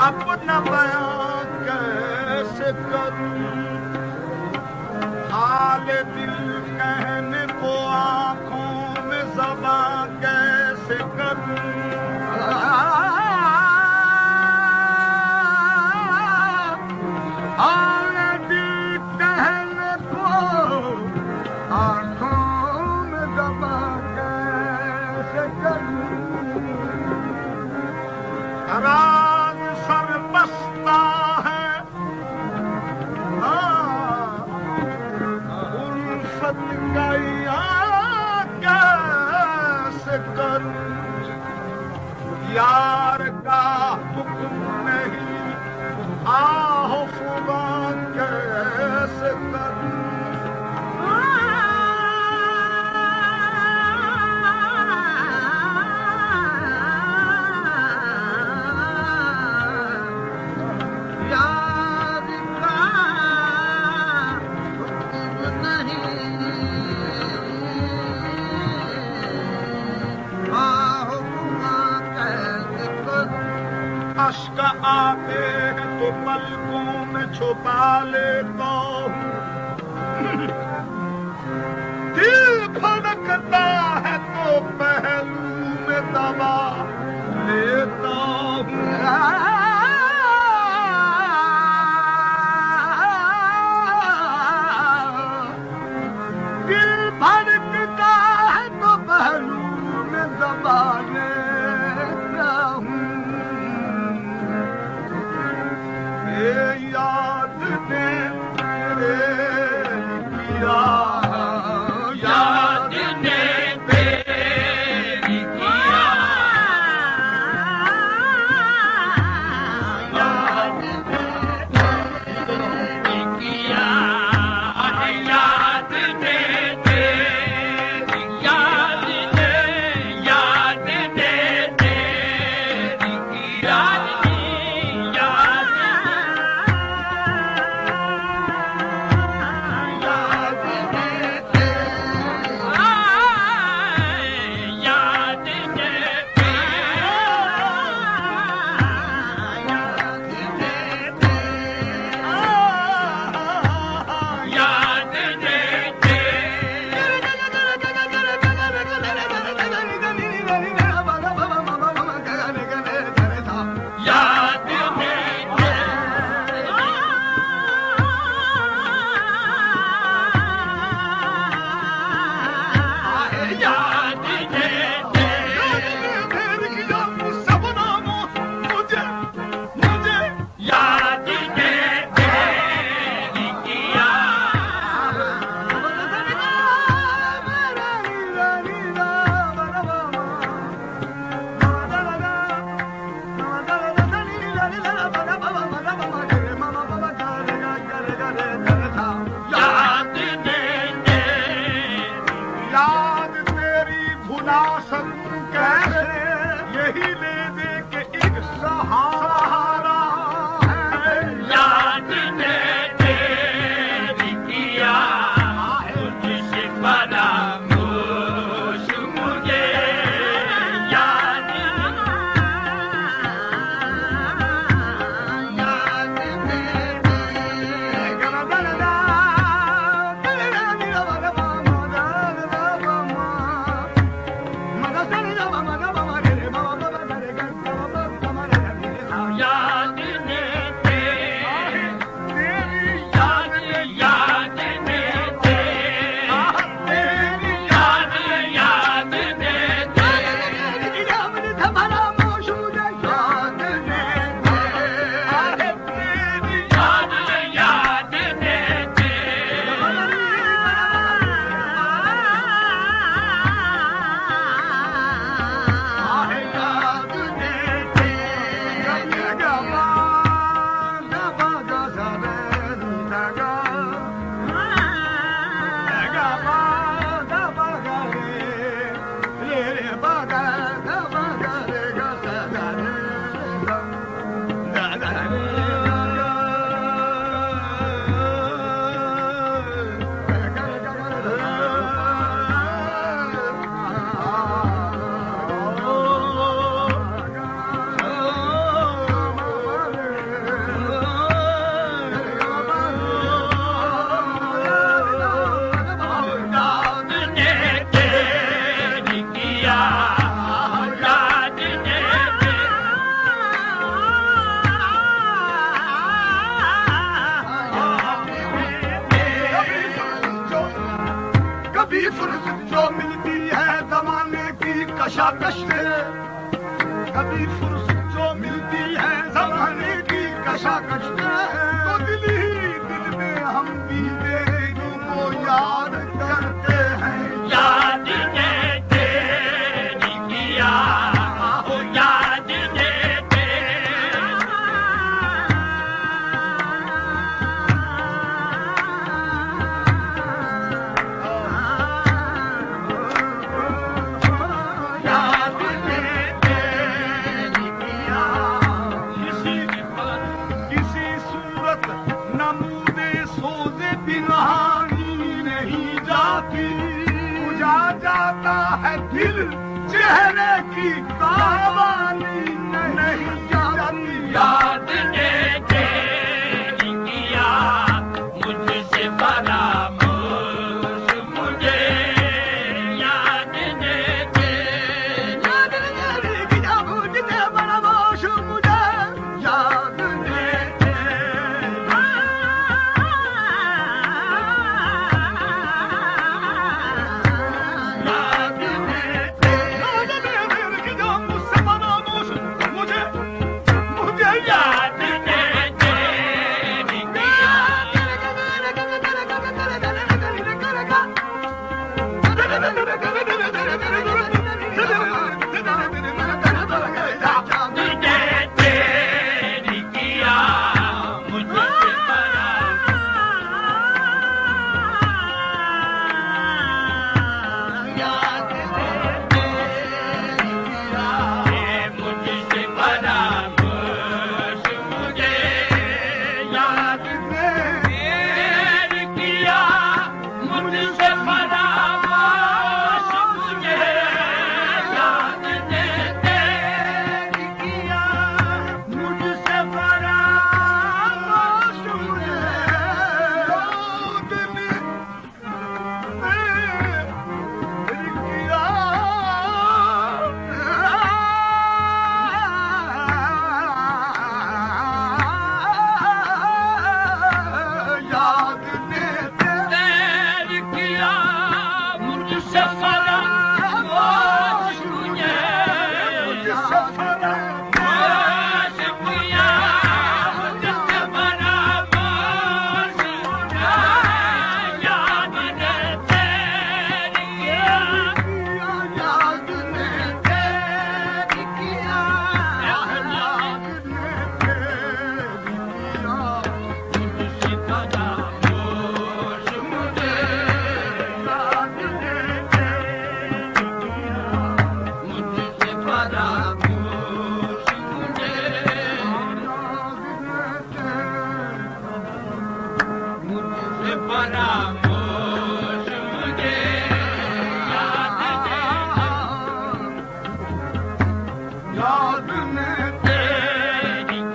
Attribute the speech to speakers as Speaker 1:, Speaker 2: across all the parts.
Speaker 1: अपना बयां कैसे करूं, हाल दिल कहने को आंखों में ज़बां कैसे करूं। हाल दिल कहने को आंखों में ज़बां कैसे करूं। राज सर बसता है उल्फत का कैसे करूं। यार का हुक्म नहीं आहो खुदा कैसे करूं। अश्क आते हैं तो पलकों में छुपा लेता हूँ, दिल धड़कता है तो पहलू में दबा लेता हूँ। दिल धड़कता है तो पहलू में दबा लेता हूँ। याद ने तेरे किया, याद ने तेरी किया, याद ने तेरी किया, याद ने तेरी, याद ने, याद ने तेरी किया। यही ले दे के एक सहारा है। याद ने तेरी किया तुझसे बड़ा खुश मुझे, याद कशाकश कभी फुर्सत जो मिलती है जमाने की कशाकश तो दिल ही दिल में हम भी तेरे को याद करते हैं
Speaker 2: याद ने तेरी किया हो याद ने
Speaker 1: जाता है दिल चेहरे की कहानी नहीं जाती
Speaker 2: याद ने तेरी किया मुझसे परामर्श मुझे याद ने
Speaker 1: तेरी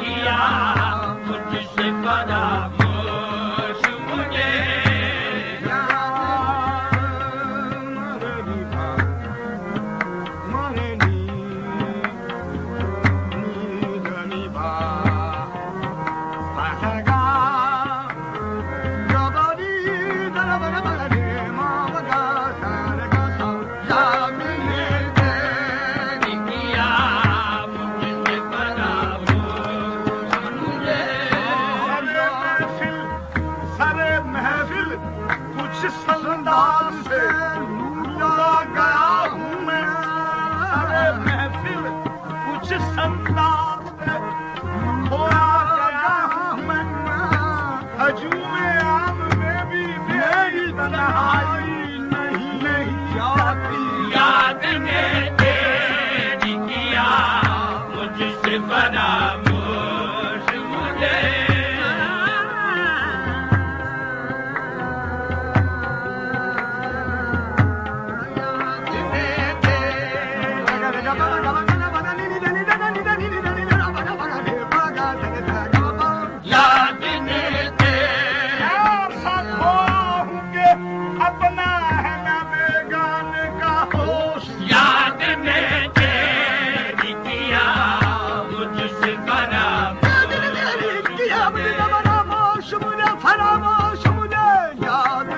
Speaker 1: किया मुझसे परामर्श मुझे याद ने
Speaker 2: याद ने तेरी किया मुझसे परामर्श मुझे याद ने
Speaker 1: अपना है ना बेगाने का होश
Speaker 2: याद ने तेरी किया मुझसे
Speaker 1: फरामोश मुझे फरामोश मुझे याद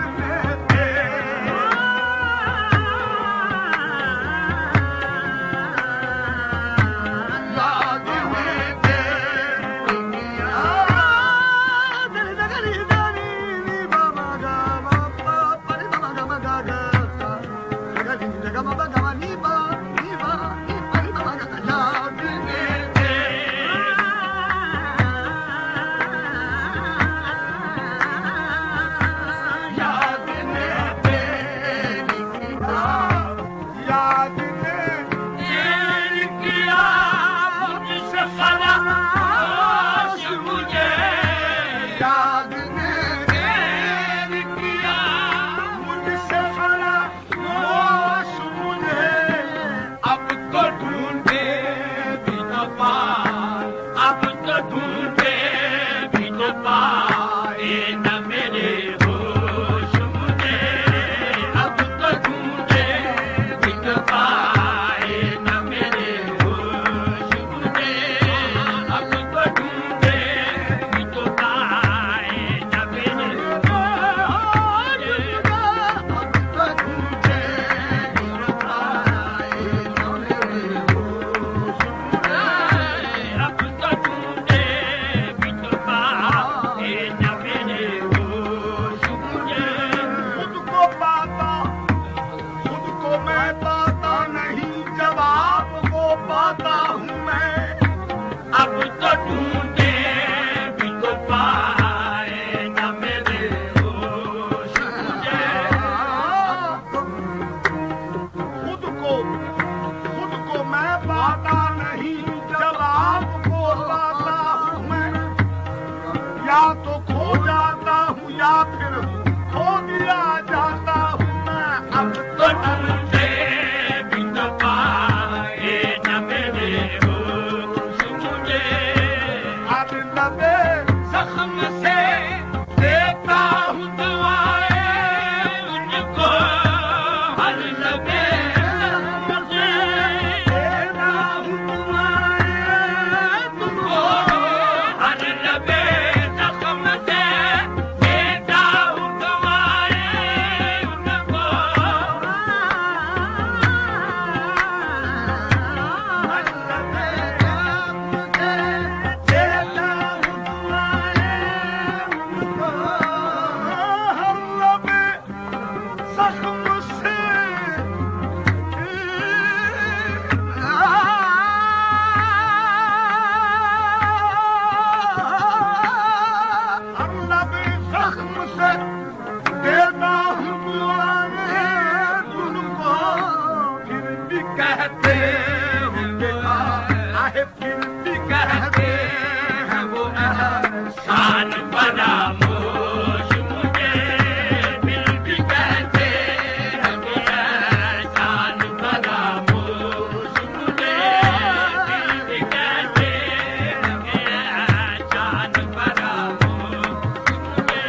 Speaker 1: या तो खो जाता हूँ या फिर खो दिया जाता हूँ मैं अब तो
Speaker 2: तुझसे भी न पाए न मेरे होश मुझे
Speaker 1: अब लबे
Speaker 2: जख्म से देता हूँ दुआएं उनको हर लबे जख्म से
Speaker 1: देता हूँ तुम्हारे तुमको
Speaker 2: हर लबे जख्म से देता हूँ दुआएं उनको कहते होंगे आहे फिर भी कहते हैं वो एहसान फरामोश मुझे दिल भी कहते हैं वो एहसान फरामोश मुझे दिल भी कहते हैं वो एहसान फरामोश मुझे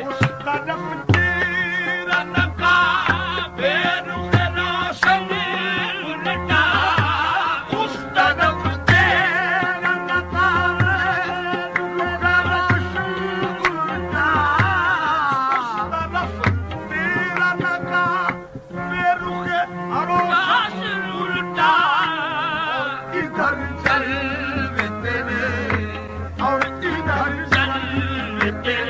Speaker 1: उस तरफ तेरा
Speaker 2: नका बेरुख रोशन उल्टा
Speaker 1: उस तरफ तेरा नकारा उल्टा उस तरफ तेरा नका बेरुखे
Speaker 2: काश उल्टा
Speaker 1: इधर चल वे तेरे और इधर
Speaker 2: चल तेरे